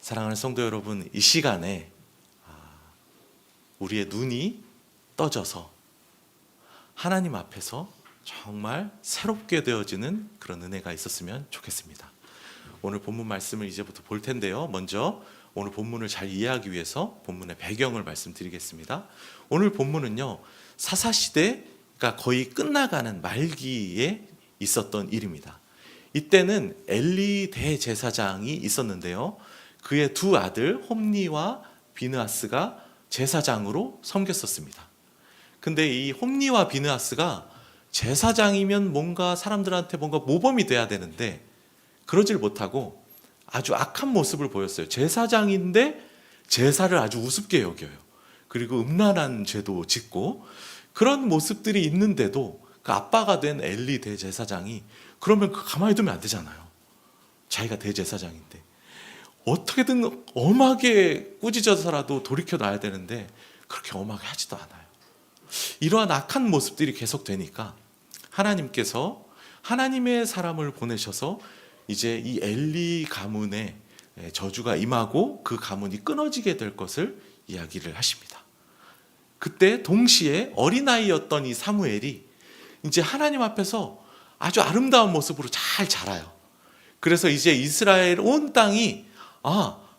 사랑하는 성도 여러분, 이 시간에 우리의 눈이 떠져서 하나님 앞에서 정말 새롭게 되어지는 그런 은혜가 있었으면 좋겠습니다. 오늘 본문 말씀을 이제부터 볼 텐데요. 먼저 오늘 본문을 잘 이해하기 위해서 본문의 배경을 말씀드리겠습니다. 오늘 본문은요, 사사시대가 거의 끝나가는 말기에 있었던 일입니다. 이때는 엘리 대제사장이 있었는데요, 그의 두 아들 홈니와 비느하스가 제사장으로 섬겼었습니다. 근데 이 홈니와 비느하스가 제사장이면 뭔가 사람들한테 뭔가 모범이 돼야 되는데 그러질 못하고 아주 악한 모습을 보였어요. 제사장인데 제사를 아주 우습게 여겨요. 그리고 음란한 죄도 짓고 그런 모습들이 있는데도 그 아빠가 된 엘리 대제사장이 그러면 가만히 두면 안 되잖아요. 자기가 대제사장인데 어떻게든 엄하게 꾸짖어서라도 돌이켜놔야 되는데 그렇게 엄하게 하지도 않아요. 이러한 악한 모습들이 계속되니까 하나님께서 하나님의 사람을 보내셔서 이제 이 엘리 가문에 저주가 임하고 그 가문이 끊어지게 될 것을 이야기를 하십니다. 그때 동시에 어린아이였던 이 사무엘이 이제 하나님 앞에서 아주 아름다운 모습으로 잘 자라요. 그래서 이제 이스라엘 온 땅이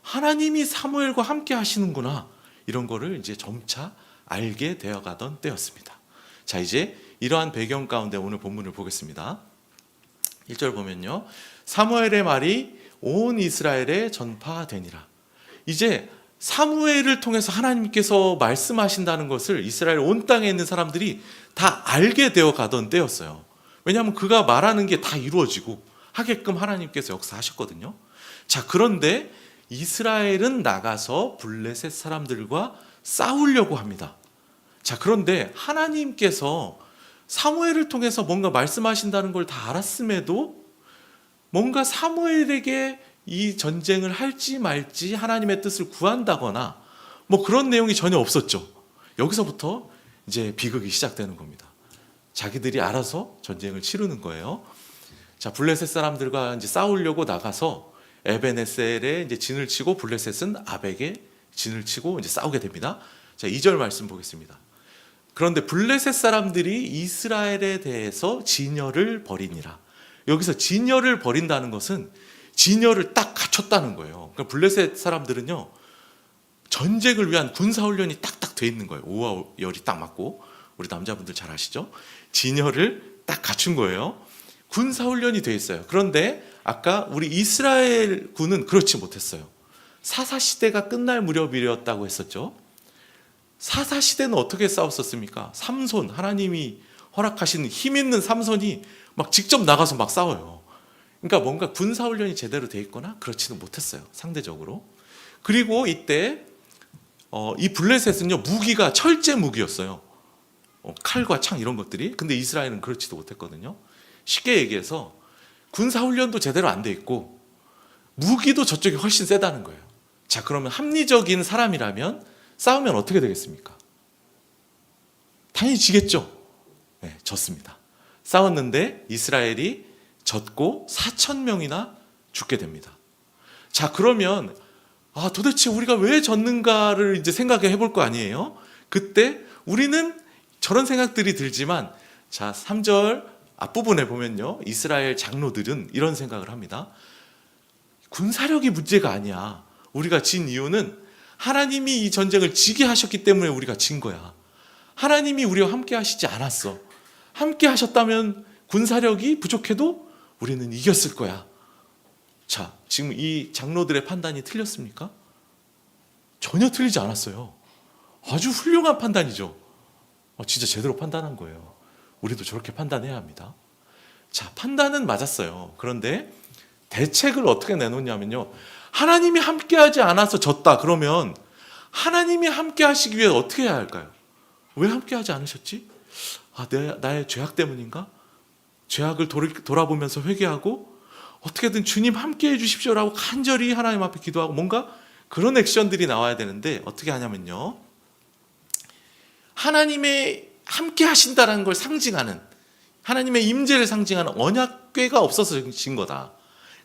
하나님이 사무엘과 함께 하시는구나, 이런 거를 이제 점차 알게 되어가던 때였습니다. 자, 이제 이러한 배경 가운데 오늘 본문을 보겠습니다. 1절 보면요, 사무엘의 말이 온 이스라엘에 전파되니라. 이제 사무엘을 통해서 하나님께서 말씀하신다는 것을 이스라엘 온 땅에 있는 사람들이 다 알게 되어 가던 때였어요. 왜냐하면 그가 말하는 게 다 이루어지고 하게끔 하나님께서 역사하셨거든요. 자, 그런데 이스라엘은 나가서 블레셋 사람들과 싸우려고 합니다. 자, 그런데 하나님께서 사무엘을 통해서 뭔가 말씀하신다는 걸 다 알았음에도 뭔가 사무엘에게 이 전쟁을 할지 말지 하나님의 뜻을 구한다거나 뭐 그런 내용이 전혀 없었죠. 여기서부터 이제 비극이 시작되는 겁니다. 자기들이 알아서 전쟁을 치르는 거예요. 자, 블레셋 사람들과 이제 싸우려고 나가서 에베네셀에 이제 진을 치고 블레셋은 아벡에 진을 치고 이제 싸우게 됩니다. 자, 2절 말씀 보겠습니다. 그런데 블레셋 사람들이 이스라엘에 대해서 진열을 벌이니라. 여기서 진열을 벌인다는 것은 진열을 딱 갖췄다는 거예요. 그러니까 블레셋 사람들은요, 전쟁을 위한 군사훈련이 딱딱 돼 있는 거예요. 오와 열이 딱 맞고, 우리 남자분들 잘 아시죠? 진열을 딱 갖춘 거예요. 군사훈련이 돼 있어요. 그런데 아까 우리 이스라엘 군은 그렇지 못했어요. 사사시대가 끝날 무렵이었다고 했었죠. 사사시대는 어떻게 싸웠었습니까? 삼손, 하나님이 허락하신 힘 있는 삼손이 막 직접 나가서 막 싸워요. 그러니까 뭔가 군사훈련이 제대로 돼 있거나 그렇지는 못했어요, 상대적으로. 그리고 이때 이 블레셋은요, 무기가 철제 무기였어요. 칼과 창 이런 것들이. 근데 이스라엘은 그렇지도 못했거든요. 쉽게 얘기해서 군사훈련도 제대로 안 돼 있고 무기도 저쪽이 훨씬 세다는 거예요. 자, 그러면 합리적인 사람이라면 싸우면 어떻게 되겠습니까? 당연히 지겠죠. 네, 졌습니다. 싸웠는데 이스라엘이 졌고 4,000명이나 죽게 됩니다. 자, 그러면 도대체 우리가 왜 졌는가를 이제 생각해 볼 거 아니에요? 그때 우리는 저런 생각들이 들지만, 자, 3절 앞부분에 보면요, 이스라엘 장로들은 이런 생각을 합니다. 군사력이 문제가 아니야. 우리가 진 이유는 하나님이 이 전쟁을 지게 하셨기 때문에 우리가 진 거야. 하나님이 우리와 함께 하시지 않았어. 함께 하셨다면 군사력이 부족해도 우리는 이겼을 거야. 자, 지금 이 장로들의 판단이 틀렸습니까? 전혀 틀리지 않았어요. 아주 훌륭한 판단이죠. 진짜 제대로 판단한 거예요. 우리도 저렇게 판단해야 합니다. 자, 판단은 맞았어요. 그런데 대책을 어떻게 내놓냐면요, 하나님이 함께하지 않아서 졌다. 그러면 하나님이 함께하시기 위해 어떻게 해야 할까요? 왜 함께하지 않으셨지? 나의 죄악 때문인가? 죄악을 돌아보면서 회개하고 어떻게든 주님 함께해 주십시오라고 간절히 하나님 앞에 기도하고 뭔가 그런 액션들이 나와야 되는데 어떻게 하냐면요, 하나님의 함께 하신다라는 걸 상징하는, 하나님의 임재를 상징하는 언약궤가 없어서 진 거다.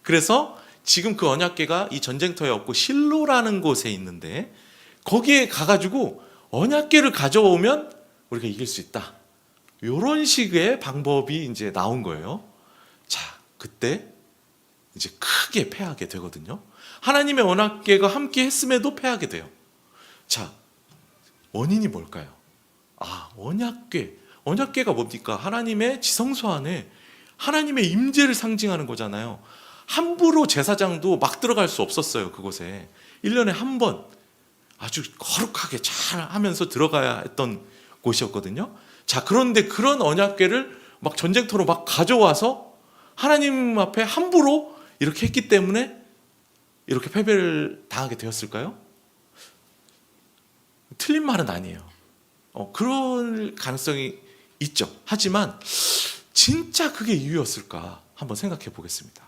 그래서 지금 그 언약궤가 이 전쟁터에 없고 실로라는 곳에 있는데 거기에 가가지고 언약궤를 가져오면 우리가 이길 수 있다. 이런 식의 방법이 이제 나온 거예요. 자, 그때 이제 크게 패하게 되거든요. 하나님의 언약궤가 함께 했음에도 패하게 돼요. 자, 원인이 뭘까요? 언약궤가 뭡니까? 하나님의 지성소 안에 하나님의 임재를 상징하는 거잖아요. 함부로 제사장도 막 들어갈 수 없었어요. 그곳에 1년에 한 번 아주 거룩하게 잘 하면서 들어가야 했던 곳이었거든요. 자, 그런데 그런 언약궤를 막 전쟁터로 막 가져와서 하나님 앞에 함부로 이렇게 했기 때문에 이렇게 패배를 당하게 되었을까요? 틀린 말은 아니에요. 그럴 가능성이 있죠. 하지만 진짜 그게 이유였을까 한번 생각해 보겠습니다.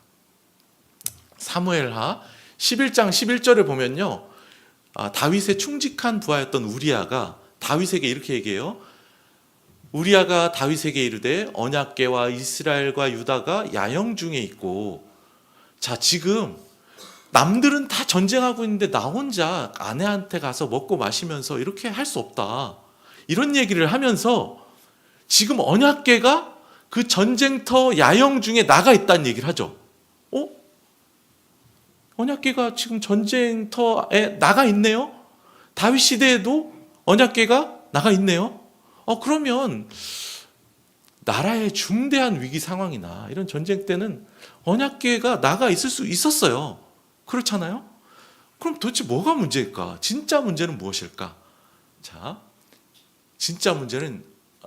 사무엘하 11장 11절에 보면요, 다윗의 충직한 부하였던 우리아가 다윗에게 이렇게 얘기해요. 우리아가 다윗에게 이르되 언약궤와 이스라엘과 유다가 야영 중에 있고, 자, 지금 남들은 다 전쟁하고 있는데 나 혼자 아내한테 가서 먹고 마시면서 이렇게 할 수 없다, 이런 얘기를 하면서 지금 언약궤가 그 전쟁터 야영 중에 나가 있다는 얘기를 하죠. 언약궤가 지금 전쟁터에 나가 있네요. 다윗 시대에도 언약궤가 나가 있네요. 그러면 나라의 중대한 위기 상황이나 이런 전쟁 때는 언약궤가 나가 있을 수 있었어요. 그렇잖아요? 그럼 도대체 뭐가 문제일까? 진짜 문제는 무엇일까? 자, 진짜 문제는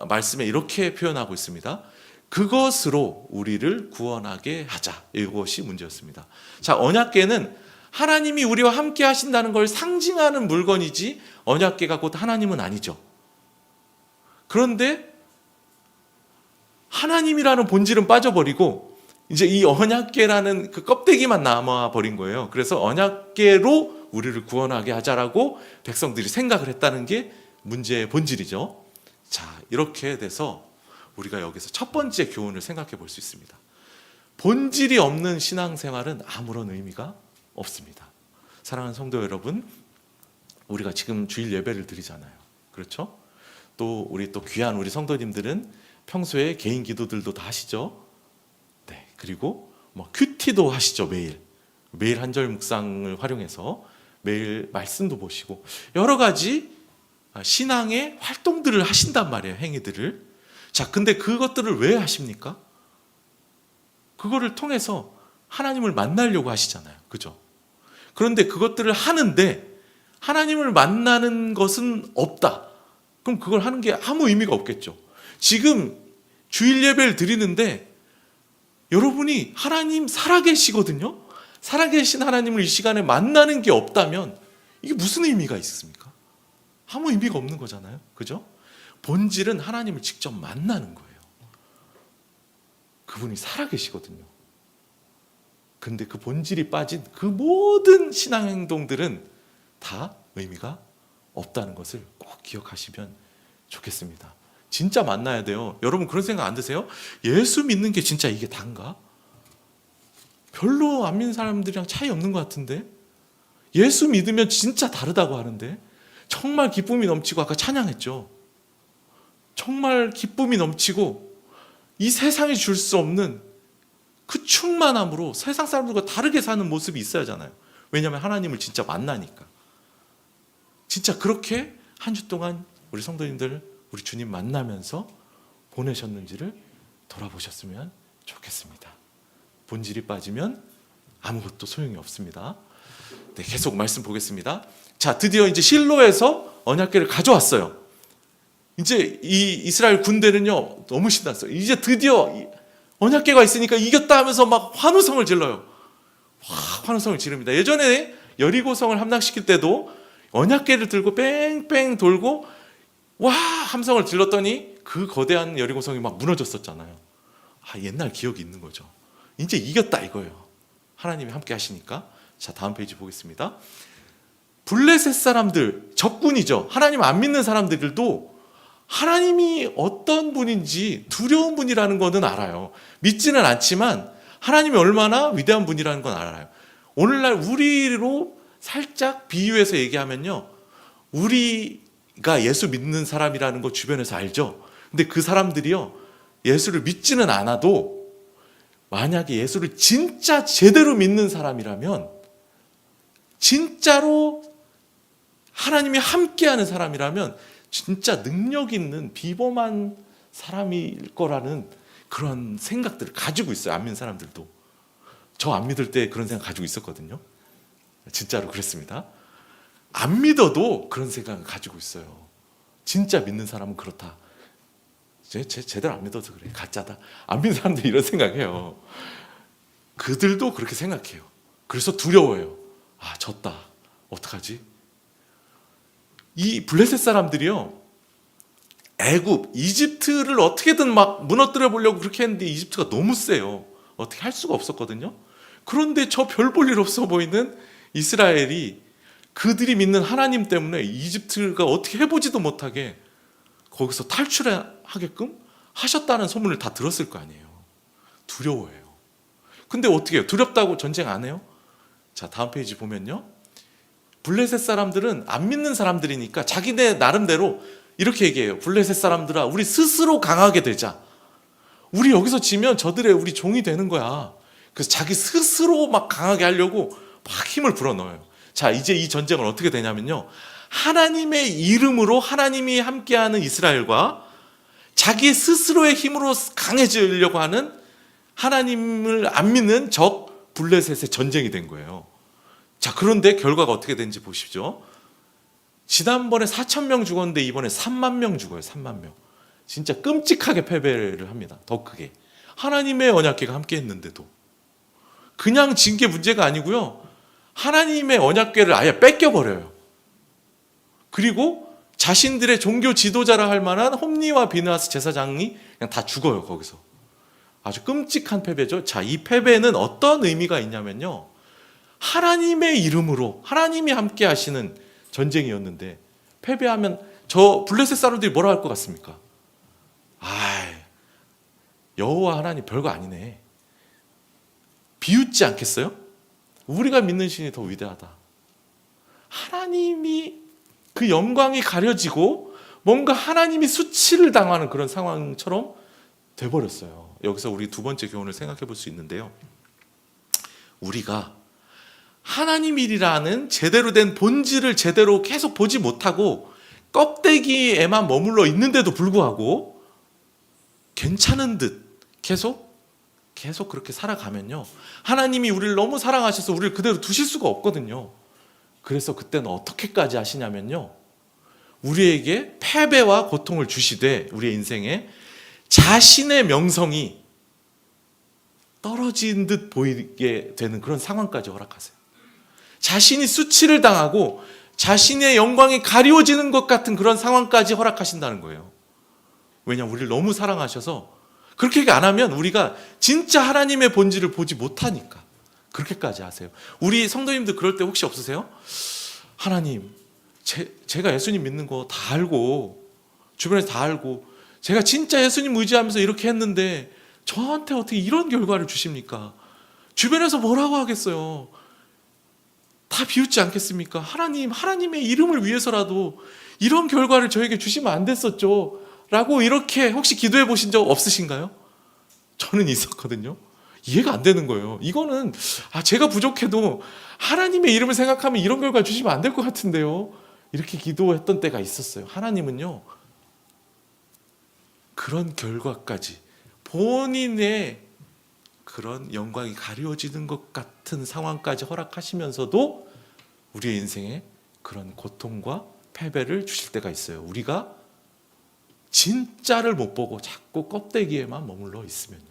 말씀에 이렇게 표현하고 있습니다. 그것으로 우리를 구원하게 하자. 이것이 문제였습니다. 자, 언약궤는 하나님이 우리와 함께 하신다는 걸 상징하는 물건이지 언약궤가 곧 하나님은 아니죠. 그런데 하나님이라는 본질은 빠져버리고 이제 이 언약궤라는 그 껍데기만 남아버린 거예요. 그래서 언약궤로 우리를 구원하게 하자라고 백성들이 생각을 했다는 게 문제의 본질이죠. 자, 이렇게 돼서 우리가 여기서 첫 번째 교훈을 생각해 볼 수 있습니다. 본질이 없는 신앙생활은 아무런 의미가 없습니다. 사랑하는 성도 여러분, 우리가 지금 주일 예배를 드리잖아요. 그렇죠? 또 우리 또 귀한 우리 성도님들은 평소에 개인 기도들도 다 하시죠. 네, 그리고 큐티도 하시죠. 매일 한절 묵상을 활용해서 매일 말씀도 보시고 여러 가지 신앙의 활동들을 하신단 말이에요. 행위들을. 자, 근데 그것들을 왜 하십니까? 그거를 통해서 하나님을 만나려고 하시잖아요. 그죠? 그런데 그것들을 하는데 하나님을 만나는 것은 없다. 그럼 그걸 하는 게 아무 의미가 없겠죠. 지금 주일 예배를 드리는데 여러분이 하나님 살아계시거든요. 살아계신 하나님을 이 시간에 만나는 게 없다면 이게 무슨 의미가 있습니까? 아무 의미가 없는 거잖아요. 그죠? 본질은 하나님을 직접 만나는 거예요. 그분이 살아계시거든요. 근데 그 본질이 빠진 그 모든 신앙 행동들은 다 의미가 없다는 것을 꼭 기억하시면 좋겠습니다. 진짜 만나야 돼요. 여러분 그런 생각 안 드세요? 예수 믿는 게 진짜 이게 단가? 별로 안 믿는 사람들이랑 차이 없는 것 같은데 예수 믿으면 진짜 다르다고 하는데 정말 기쁨이 넘치고 아까 찬양했죠. 정말 기쁨이 넘치고 이 세상이 줄 수 없는 그 충만함으로 세상 사람들과 다르게 사는 모습이 있어야 하잖아요. 왜냐하면 하나님을 진짜 만나니까. 진짜 그렇게 한 주 동안 우리 성도님들 우리 주님 만나면서 보내셨는지를 돌아보셨으면 좋겠습니다. 본질이 빠지면 아무것도 소용이 없습니다. 네, 계속 말씀 보겠습니다. 자, 드디어 이제 실로에서 언약궤를 가져왔어요. 이제 이 이스라엘 군대는요 너무 신났어요. 이제 드디어 언약궤가 있으니까 이겼다 하면서 막 환호성을 질러요. 환호성을 지릅니다. 예전에 여리고성을 함락시킬 때도 언약궤를 들고 뺑뺑 돌고 와 함성을 질렀더니 그 거대한 여리고성이 막 무너졌었잖아요. 옛날 기억이 있는 거죠. 이제 이겼다 이거예요. 하나님이 함께 하시니까. 자, 다음 페이지 보겠습니다. 블레셋 사람들, 적군이죠. 하나님 안 믿는 사람들도 하나님이 어떤 분인지 두려운 분이라는 것은 알아요. 믿지는 않지만 하나님이 얼마나 위대한 분이라는 건 알아요. 오늘날 우리로 살짝 비유해서 얘기하면요, 우리가 예수 믿는 사람이라는 거 주변에서 알죠. 근데 그 사람들이요, 예수를 믿지는 않아도 만약에 예수를 진짜 제대로 믿는 사람이라면, 진짜로 하나님이 함께하는 사람이라면 진짜 능력 있는 비범한 사람일 거라는 그런 생각들을 가지고 있어요. 안 믿는 사람들도. 저 안 믿을 때 그런 생각 가지고 있었거든요. 진짜로 그랬습니다. 안 믿어도 그런 생각을 가지고 있어요. 진짜 믿는 사람은 그렇다. 제대로 안 믿어서 그래. 가짜다. 안 믿는 사람들이 이런 생각해요. 그들도 그렇게 생각해요. 그래서 두려워요. 아, 졌다. 어떡하지? 이 블레셋 사람들이요, 애굽, 이집트를 어떻게든 막 무너뜨려 보려고 그렇게 했는데 이집트가 너무 세요. 어떻게 할 수가 없었거든요. 그런데 저 별 볼 일 없어 보이는 이스라엘이 그들이 믿는 하나님 때문에 이집트가 어떻게 해보지도 못하게 거기서 탈출하게끔 하셨다는 소문을 다 들었을 거 아니에요. 두려워해요. 근데 어떻게 해요? 두렵다고 전쟁 안 해요? 자, 다음 페이지 보면요, 블레셋 사람들은 안 믿는 사람들이니까 자기네 나름대로 이렇게 얘기해요. 블레셋 사람들아, 우리 스스로 강하게 되자. 우리 여기서 지면 저들의 우리 종이 되는 거야. 그래서 자기 스스로 막 강하게 하려고 막 힘을 불어넣어요. 자, 이제 이 전쟁은 어떻게 되냐면요, 하나님의 이름으로 하나님이 함께하는 이스라엘과 자기 스스로의 힘으로 강해지려고 하는 하나님을 안 믿는 적 블레셋의 전쟁이 된 거예요. 자, 그런데 결과가 어떻게 되는지 보십시오. 지난번에 4,000명 죽었는데 이번에 3만 명 죽어요. 3만 명. 진짜 끔찍하게 패배를 합니다. 더 크게. 하나님의 언약궤가 함께 했는데도. 그냥 진 게 문제가 아니고요, 하나님의 언약궤를 아예 뺏겨버려요. 그리고 자신들의 종교 지도자라 할 만한 홈니와 비느하스 제사장이 그냥 다 죽어요. 거기서. 아주 끔찍한 패배죠. 자, 이 패배는 어떤 의미가 있냐면요, 하나님의 이름으로 하나님이 함께 하시는 전쟁이었는데 패배하면 저 블레셋 사람들이 뭐라 할 것 같습니까? 아, 여호와 하나님 별거 아니네. 비웃지 않겠어요? 우리가 믿는 신이 더 위대하다. 하나님이 그 영광이 가려지고 뭔가 하나님이 수치를 당하는 그런 상황처럼 돼버렸어요. 여기서 우리 두 번째 교훈을 생각해 볼 수 있는데요, 우리가 하나님 일이라는 제대로 된 본질을 제대로 계속 보지 못하고 껍데기에만 머물러 있는데도 불구하고 괜찮은 듯 계속 그렇게 살아가면요, 하나님이 우리를 너무 사랑하셔서 우리를 그대로 두실 수가 없거든요. 그래서 그때는 어떻게까지 하시냐면요, 우리에게 패배와 고통을 주시되 우리의 인생에 자신의 명성이 떨어진 듯 보이게 되는 그런 상황까지 허락하세요. 자신이 수치를 당하고 자신의 영광이 가리워지는 것 같은 그런 상황까지 허락하신다는 거예요. 왜냐하면 우리를 너무 사랑하셔서 그렇게 안 하면 우리가 진짜 하나님의 본질을 보지 못하니까 그렇게까지 하세요. 우리 성도님들 그럴 때 혹시 없으세요? 하나님, 제가 예수님 믿는 거 다 알고 주변에서 다 알고 제가 진짜 예수님 의지하면서 이렇게 했는데 저한테 어떻게 이런 결과를 주십니까? 주변에서 뭐라고 하겠어요? 다 비웃지 않겠습니까? 하나님의 이름을 위해서라도 이런 결과를 저에게 주시면 안 됐었죠. 라고 이렇게 혹시 기도해 보신 적 없으신가요? 저는 있었거든요. 이해가 안 되는 거예요. 이거는 제가 부족해도 하나님의 이름을 생각하면 이런 결과 주시면 안 될 것 같은데요. 이렇게 기도했던 때가 있었어요. 하나님은요, 그런 결과까지 본인의 그런 영광이 가려지는 것 같은 상황까지 허락하시면서도 우리의 인생에 그런 고통과 패배를 주실 때가 있어요. 우리가 진짜를 못 보고 자꾸 껍데기에만 머물러 있으면요.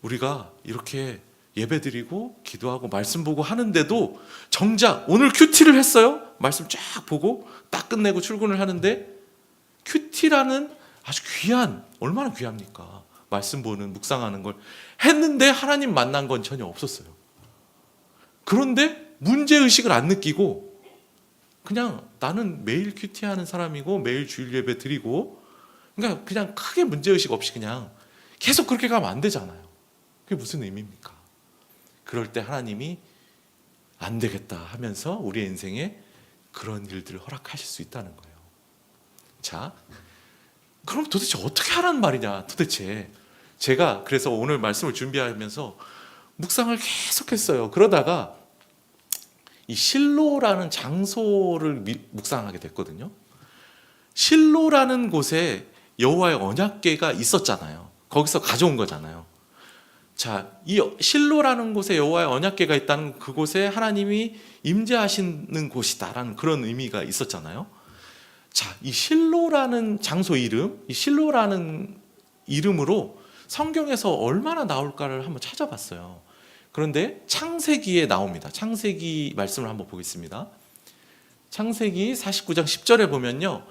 우리가 이렇게 예배드리고 기도하고 말씀 보고 하는데도 정작 오늘 큐티를 했어요. 말씀 쫙 보고 딱 끝내고 출근을 하는데 큐티라는 아주 귀한, 얼마나 귀합니까? 말씀 보는, 묵상하는 걸 했는데 하나님 만난 건 전혀 없었어요. 그런데 문제의식을 안 느끼고 그냥 나는 매일 큐티하는 사람이고 매일 주일 예배 드리고 그러니까 그냥 크게 문제의식 없이 그냥 계속 그렇게 가면 안 되잖아요. 그게 무슨 의미입니까? 그럴 때 하나님이 안 되겠다 하면서 우리의 인생에 그런 일들을 허락하실 수 있다는 거예요. 자, 그럼 도대체 어떻게 하라는 말이냐? 도대체 제가 그래서 오늘 말씀을 준비하면서 묵상을 계속했어요. 그러다가 이 실로라는 장소를 묵상하게 됐거든요. 실로라는 곳에 여호와의 언약궤가 있었잖아요. 거기서 가져온 거잖아요. 자, 이 실로라는 곳에 여호와의 언약궤가 있다는 그곳에 하나님이 임재하시는 곳이다라는 그런 의미가 있었잖아요. 자, 이 실로라는 장소 이름, 이 실로라는 이름으로 성경에서 얼마나 나올까를 한번 찾아봤어요. 그런데 창세기에 나옵니다. 창세기 말씀을 한번 보겠습니다. 창세기 49장 10절에 보면요,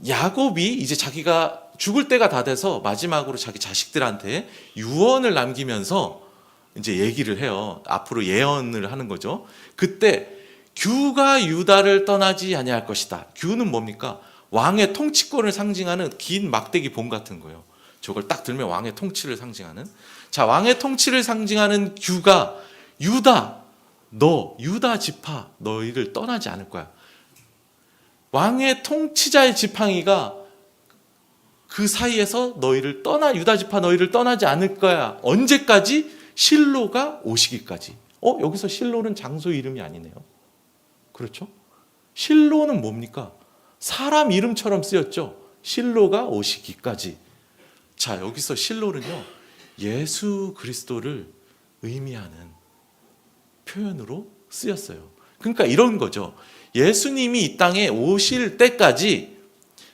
야곱이 이제 자기가 죽을 때가 다 돼서 마지막으로 자기 자식들한테 유언을 남기면서 이제 얘기를 해요. 앞으로 예언을 하는 거죠. 그때 규가 유다를 떠나지 아니할 것이다. 규는 뭡니까? 왕의 통치권을 상징하는 긴 막대기 봄 같은 거예요. 저걸 딱 들면 왕의 통치를 상징하는. 자, 왕의 통치를 상징하는 규가 유다, 너 유다 지파 너희를 떠나지 않을 거야. 왕의 통치자의 지팡이가 그 사이에서 너희를 유다 지파 너희를 떠나지 않을 거야. 언제까지? 실로가 오시기까지. 여기서 실로는 장소 이름이 아니네요. 그렇죠? 실로는 뭡니까? 사람 이름처럼 쓰였죠. 실로가 오시기까지. 자, 여기서 실로는요, 예수 그리스도를 의미하는 표현으로 쓰였어요. 그러니까 이런 거죠. 예수님이 이 땅에 오실 때까지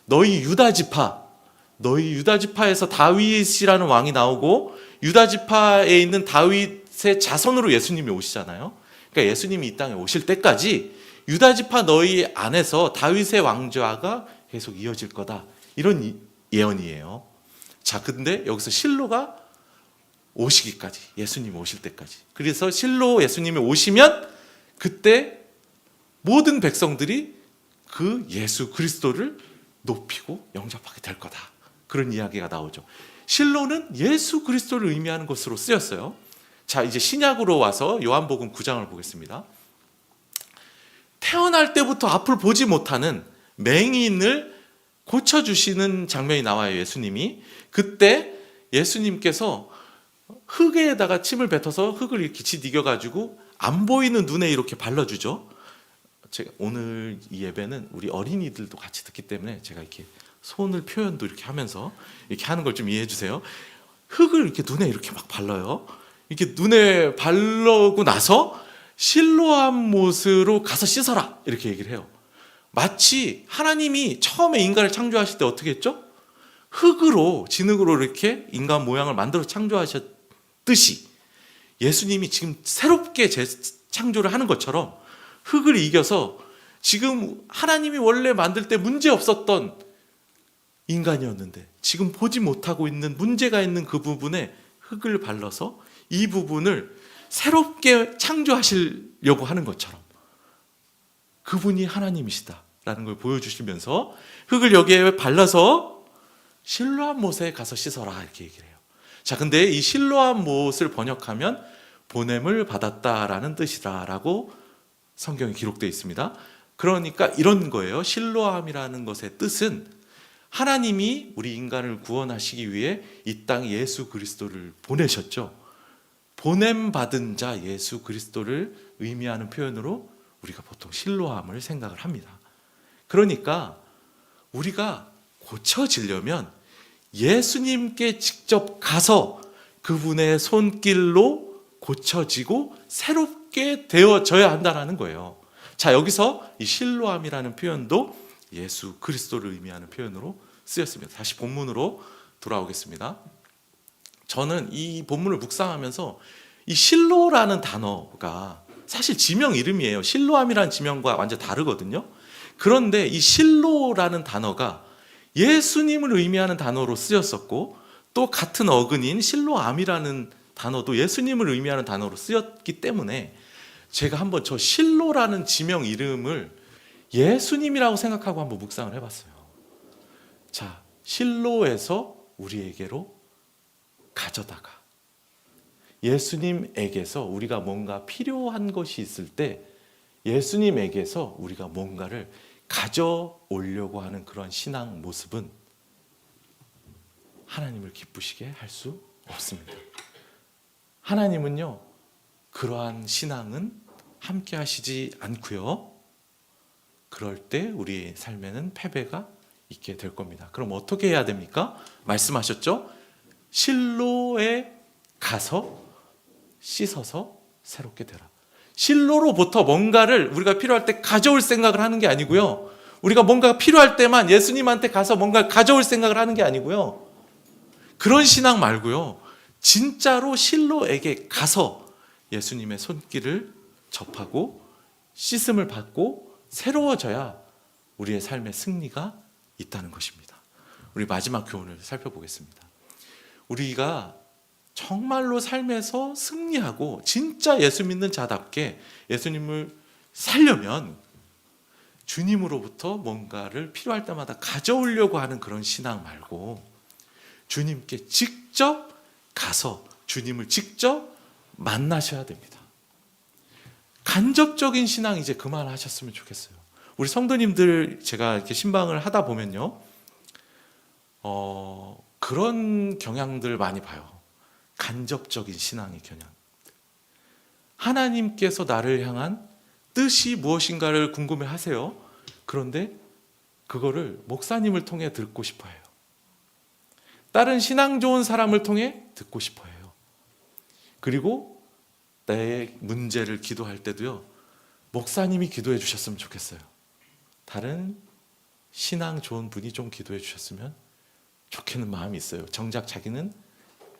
너희 유다 지파에서 다윗이라는 왕이 나오고 유다 지파에 있는 다윗의 자손으로 예수님이 오시잖아요. 그러니까 예수님이 이 땅에 오실 때까지 유다 지파 너희 안에서 다윗의 왕좌가 계속 이어질 거다. 이런 예언이에요. 자, 근데 여기서 실로가 오시기까지, 예수님이 오실 때까지. 그래서 실로 예수님이 오시면 그때 모든 백성들이 그 예수 그리스도를 높이고 영접하게 될 거다. 그런 이야기가 나오죠. 실로는 예수 그리스도를 의미하는 것으로 쓰였어요. 자, 이제 신약으로 와서 요한복음 9장을 보겠습니다. 태어날 때부터 앞을 보지 못하는 맹인을 고쳐주시는 장면이 나와요. 예수님이. 그때 예수님께서 흙에다가 침을 뱉어서 흙을 이렇게 지디겨가지고 안 보이는 눈에 이렇게 발라주죠. 제가 오늘 이 예배는 우리 어린이들도 같이 듣기 때문에 제가 이렇게 손을 표현도 이렇게 하면서 이렇게 하는 걸 좀 이해해 주세요. 흙을 이렇게 눈에 이렇게 막 발라요. 이렇게 눈에 바르고 나서 실로암 못으로 가서 씻어라 이렇게 얘기를 해요. 마치 하나님이 처음에 인간을 창조하실 때 어떻게 했죠? 흙으로 진흙으로 이렇게 인간 모양을 만들어 창조하셨듯이 예수님이 지금 새롭게 재창조를 하는 것처럼 흙을 이겨서 지금 하나님이 원래 만들 때 문제 없었던 인간이었는데 지금 보지 못하고 있는 문제가 있는 그 부분에 흙을 발라서 이 부분을 새롭게 창조하시려고 하는 것처럼 그분이 하나님이시다라는 걸 보여주시면서 흙을 여기에 발라서 실로암 못에 가서 씻어라 이렇게 얘기를 해요. 자, 근데 이 실로암 못을 번역하면 보냄을 받았다라는 뜻이다라고 성경에 기록되어 있습니다. 그러니까 이런 거예요. 실로암이라는 것의 뜻은 하나님이 우리 인간을 구원하시기 위해 이 땅 예수 그리스도를 보내셨죠. 보냄받은 자 예수 그리스도를 의미하는 표현으로 우리가 보통 실로암을 생각을 합니다. 그러니까 우리가 고쳐지려면 예수님께 직접 가서 그분의 손길로 고쳐지고 새롭게 되어져야 한다는 거예요. 자, 여기서 이 실로암이라는 표현도 예수 그리스도를 의미하는 표현으로 쓰였습니다. 다시 본문으로 돌아오겠습니다. 저는 이 본문을 묵상하면서 이 실로라는 단어가 사실 지명 이름이에요. 실로암이라는 지명과 완전 다르거든요. 그런데 이 실로라는 단어가 예수님을 의미하는 단어로 쓰였었고 또 같은 어근인 실로암이라는 단어도 예수님을 의미하는 단어로 쓰였기 때문에 제가 한번 저 실로라는 지명 이름을 예수님이라고 생각하고 한번 묵상을 해봤어요. 자, 실로에서 우리에게로 가져다가 예수님에게서 우리가 뭔가 필요한 것이 있을 때 예수님에게서 우리가 뭔가를 가져오려고 하는 그런 신앙 모습은 하나님을 기쁘시게 할 수 없습니다. 하나님은요, 그러한 신앙은 함께 하시지 않고요. 그럴 때 우리의 삶에는 패배가 있게 될 겁니다. 그럼 어떻게 해야 됩니까? 말씀하셨죠? 실로에 가서 씻어서 새롭게 되라. 실로로부터 뭔가를 우리가 필요할 때 가져올 생각을 하는 게 아니고요. 우리가 뭔가 필요할 때만 예수님한테 가서 뭔가 가져올 생각을 하는 게 아니고요. 그런 신앙 말고요. 진짜로 실로에게 가서 예수님의 손길을 접하고 씻음을 받고 새로워져야 우리의 삶의 승리가 있다는 것입니다. 우리 마지막 교훈을 살펴보겠습니다. 우리가 정말로 삶에서 승리하고 진짜 예수 믿는 자답게 예수님을 살려면 주님으로부터 뭔가를 필요할 때마다 가져오려고 하는 그런 신앙 말고 주님께 직접 가서 주님을 직접 만나셔야 됩니다. 간접적인 신앙 이제 그만하셨으면 좋겠어요. 우리 성도님들 제가 이렇게 신방을 하다 보면요, 그런 경향들 많이 봐요. 간접적인 신앙의 경향. 하나님께서 나를 향한 뜻이 무엇인가를 궁금해하세요. 그런데 그거를 목사님을 통해 듣고 싶어 해요. 다른 신앙 좋은 사람을 통해 듣고 싶어 해요. 그리고 내 문제를 기도할 때도요, 목사님이 기도해 주셨으면 좋겠어요. 다른 신앙 좋은 분이 좀 기도해 주셨으면 좋겠는 마음이 있어요. 정작 자기는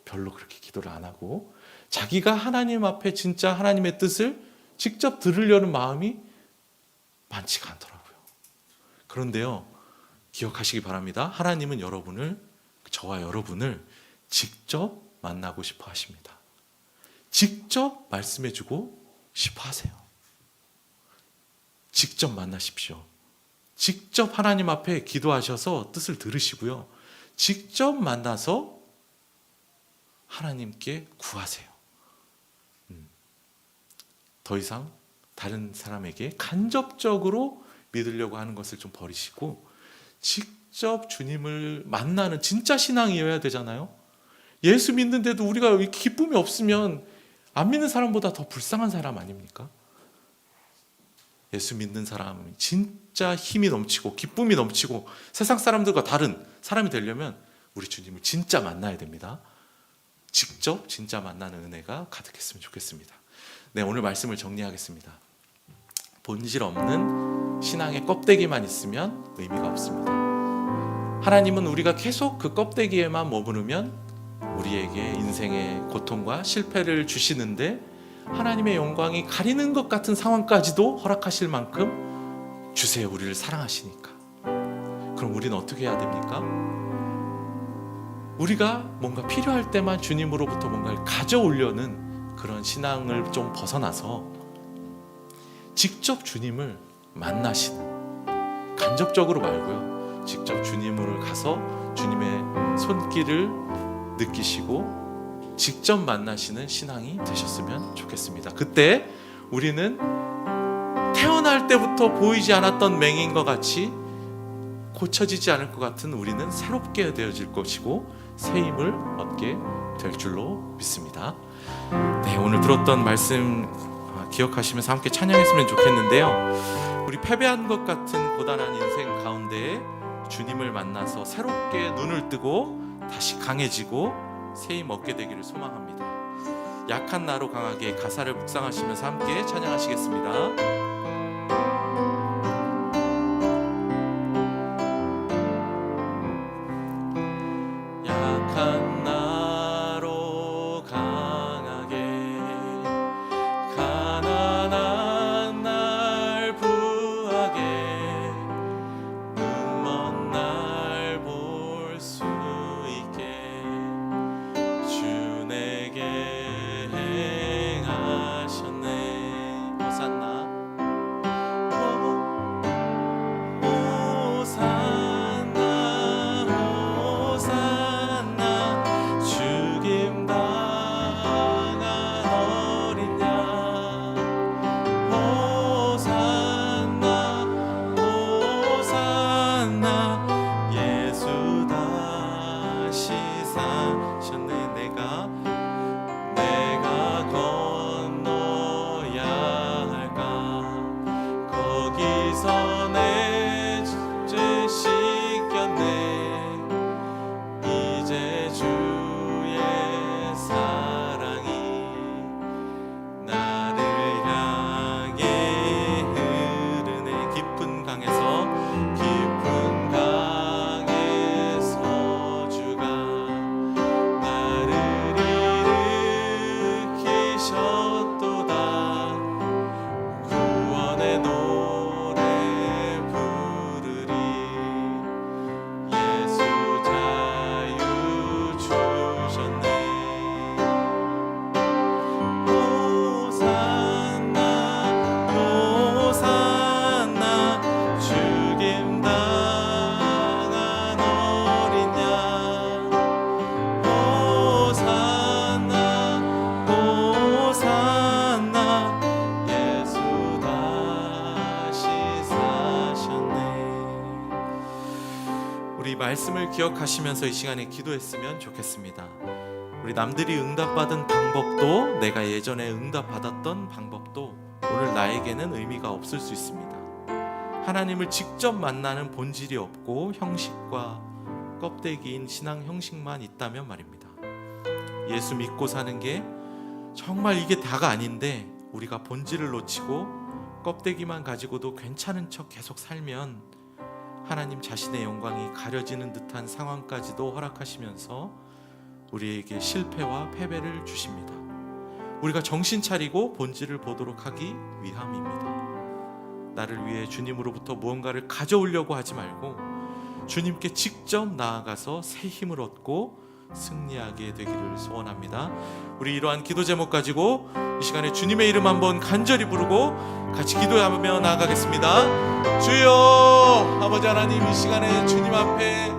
별로 그렇게 기도를 안 하고 자기가 하나님 앞에 진짜 하나님의 뜻을 직접 들으려는 마음이 많지가 않더라고요. 그런데요, 기억하시기 바랍니다. 하나님은 저와 여러분을 직접 만나고 싶어 하십니다. 직접 말씀해 주고 싶어 하세요. 직접 만나십시오. 직접 하나님 앞에 기도하셔서 뜻을 들으시고요. 직접 만나서 하나님께 구하세요. 더 이상 다른 사람에게 간접적으로 믿으려고 하는 것을 좀 버리시고 직접 주님을 만나는 진짜 신앙이어야 되잖아요. 예수 믿는데도 우리가 기쁨이 없으면 안 믿는 사람보다 더 불쌍한 사람 아닙니까? 예수 믿는 사람이 진짜 힘이 넘치고 기쁨이 넘치고 세상 사람들과 다른 사람이 되려면 우리 주님을 진짜 만나야 됩니다. 직접 진짜 만나는 은혜가 가득했으면 좋겠습니다. 네, 오늘 말씀을 정리하겠습니다. 본질 없는 신앙의 껍데기만 있으면 의미가 없습니다. 하나님은 우리가 계속 그 껍데기에만 머무르면 우리에게 인생의 고통과 실패를 주시는데 하나님의 영광이 가리는 것 같은 상황까지도 허락하실 만큼 주세요. 우리를 사랑하시니까. 그럼 우리는 어떻게 해야 됩니까? 우리가 뭔가 필요할 때만 주님으로부터 뭔가를 가져오려는 그런 신앙을 좀 벗어나서 직접 주님을 만나시는, 간접적으로 말고요, 직접 주님으로 가서 주님의 손길을 느끼시고 직접 만나시는 신앙이 되셨으면 좋겠습니다. 그때 우리는 태어날 때부터 보이지 않았던 맹인과 같이 고쳐지지 않을 것 같은 우리는 새롭게 되어질 것이고 새 힘을 얻게 될 줄로 믿습니다. 네, 오늘 들었던 말씀 기억하시면서 함께 찬양했으면 좋겠는데요. 우리 패배한 것 같은 고단한 인생 가운데 주님을 만나서 새롭게 눈을 뜨고 다시 강해지고 새 힘 얻게 되기를 소망합니다. 약한 나로 강하게 가사를 묵상하시면서 함께 찬양하시겠습니다. 약한 나로 강하게 가난한 날 부하게 눈먼 날 볼 수 있게 주 내게 행하셨네. 호산나 피로써 내 죄 씻겼네. 이제 주의 사랑이 나를 향해 흐르네. 깊은 강에서 주가 나를 일으키셨도다. 구원의 노래 부르리. 예수 자유 주셨네. 호산나 호산나 죽임 당한 어린 양. 호산나 호산나 예수 다시 사셨네. 우리 말씀을 기억하시면서 이 시간에 기도했으면 좋겠습니다. 우리 남들이 응답받은 방법도, 내가 예전에 응답받았던 방법도 오늘 나에게는 의미가 없을 수 있습니다. 하나님을 직접 만나는 본질이 없고 형식과 껍데기인 신앙 형식만 있다면 말입니다. 예수 믿고 사는 게 정말 이게 다가 아닌데 우리가 본질을 놓치고 껍데기만 가지고도 괜찮은 척 계속 살면 하나님 자신의 영광이 가려지는 듯한 상황까지도 허락하시면서 우리에게 실패와 패배를 주십니다. 우리가 정신 차리고 본질을 보도록 하기 위함입니다. 나를 위해 주님으로부터 무언가를 가져오려고 하지 말고 주님께 직접 나아가서 새 힘을 얻고 승리하게 되기를 소원합니다. 우리 이러한 기도 제목 가지고 이 시간에 주님의 이름 한번 간절히 부르고 같이 기도하며 나아가겠습니다. 주여, 아버지 하나님, 이 시간에 주님 앞에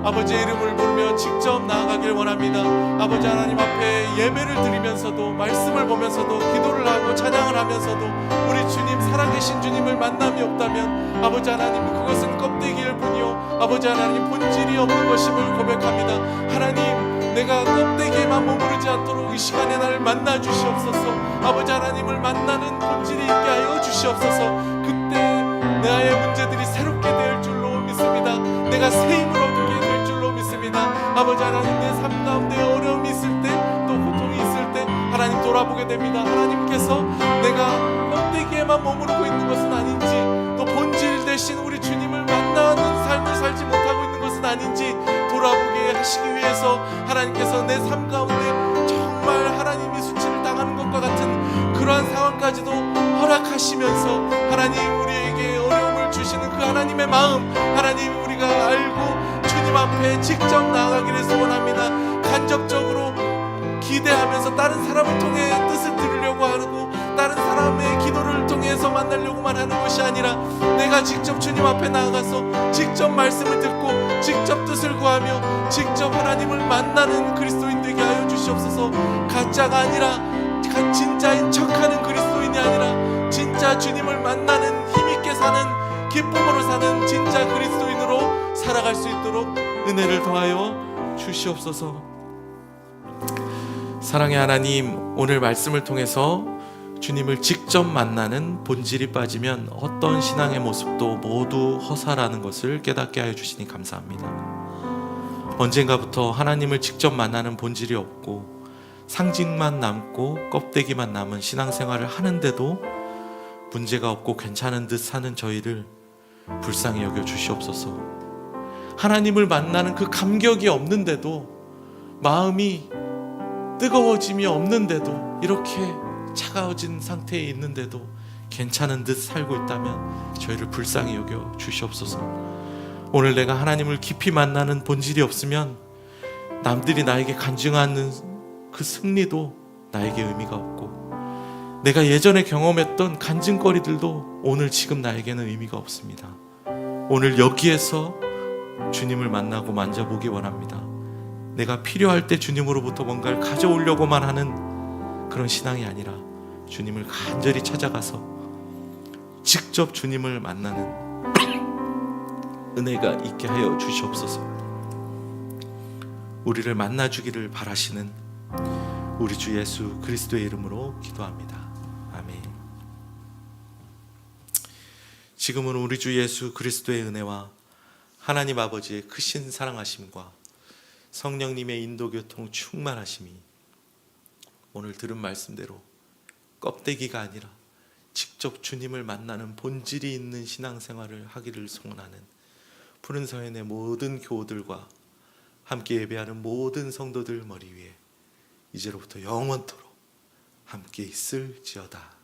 아버지의 이름을 부르며 직접 나아가길 원합니다. 아버지 하나님 앞에 예배를 드리면서도, 말씀을 보면서도, 기도를 하고 찬양을 하면서도 우리 주님, 살아계신 주님을 만남이 없다면 아버지 하나님, 그것은 껍데기일 뿐이요 아버지 하나님, 본질이 없는 것임을 고백합니다. 하나님, 내가 껍데기에만 머무르지 않도록 이 시간에 나를 만나 주시옵소서. 아버지 하나님을 만나는 본질이 있게 하여 주시옵소서. 그때 나의 문제들이 새롭게 될 줄로 믿습니다. 내가 새 힘을 얻게 될 줄로 믿습니다. 아버지 하나님, 내 삶 가운데 어려움이 있을 때, 또 고통이 있을 때 하나님 돌아보게 됩니다. 하나님께서 내가 껍데기에만 머무르고 있는 것은 아닌지, 또 본질 대신 우리 주님을 만나는 삶을 살지 못하고 있는 것은 아닌지 돌아보게 하시기 위해서 하나님께서 내 삶 가운데 정말 하나님이 수치를 당하는 것과 같은 그러한 상황까지도 허락하시면서 하나님, 우리에게 어려움을 주시는 그 하나님의 마음, 하나님, 우리가 알고 주님 앞에 직접 나아가기를 소원합니다. 간접적으로 기대하면서 다른 사람을 통해 뜻을 들으려고 하고 다른 사람의 기도를 통해서 만나려고만 하는 것이 아니라 내가 직접 주님 앞에 나아가서 직접 말씀을 듣고 직접 뜻을 구하며 직접 하나님을 만나는 그리스도인 되게 하여 주시옵소서. 가짜가 아니라 진짜인 척하는 그리스도인이 아니라 진짜 주님을 만나는 힘있게 사는, 기쁨으로 사는 진짜 그리스도인으로 살아갈 수 있도록 은혜를 더하여 주시옵소서. 사랑의 하나님, 오늘 말씀을 통해서 주님을 직접 만나는 본질이 빠지면 어떤 신앙의 모습도 모두 허사라는 것을 깨닫게 하여 주시니 감사합니다. 언젠가부터 하나님을 직접 만나는 본질이 없고 상징만 남고 껍데기만 남은 신앙생활을 하는데도 문제가 없고 괜찮은 듯 사는 저희를 불쌍히 여겨 주시옵소서. 하나님을 만나는 그 감격이 없는데도, 마음이 뜨거워짐이 없는데도, 이렇게 차가워진 상태에 있는데도 괜찮은 듯 살고 있다면 저희를 불쌍히 여겨 주시옵소서. 오늘 내가 하나님을 깊이 만나는 본질이 없으면 남들이 나에게 간증하는 그 승리도 나에게 의미가 없고, 내가 예전에 경험했던 간증거리들도 오늘 지금 나에게는 의미가 없습니다. 오늘 여기에서 주님을 만나고 만져보기 원합니다. 내가 필요할 때 주님으로부터 뭔가를 가져오려고만 하는 그런 신앙이 아니라 주님을 간절히 찾아가서 직접 주님을 만나는 은혜가 있게 하여 주시옵소서. 우리를 만나주기를 바라시는 우리 주 예수 그리스도의 이름으로 기도합니다. 아멘. 지금은 우리 주 예수 그리스도의 은혜와 하나님 아버지의 크신 사랑하심과 성령님의 인도교통 충만하심이 오늘 들은 말씀대로 껍데기가 아니라 직접 주님을 만나는 본질이 있는 신앙생활을 하기를 소원하는 푸른 서연의 모든 교우들과 함께 예배하는 모든 성도들 머리 위에 이제로부터 영원토록 함께 있을지어다.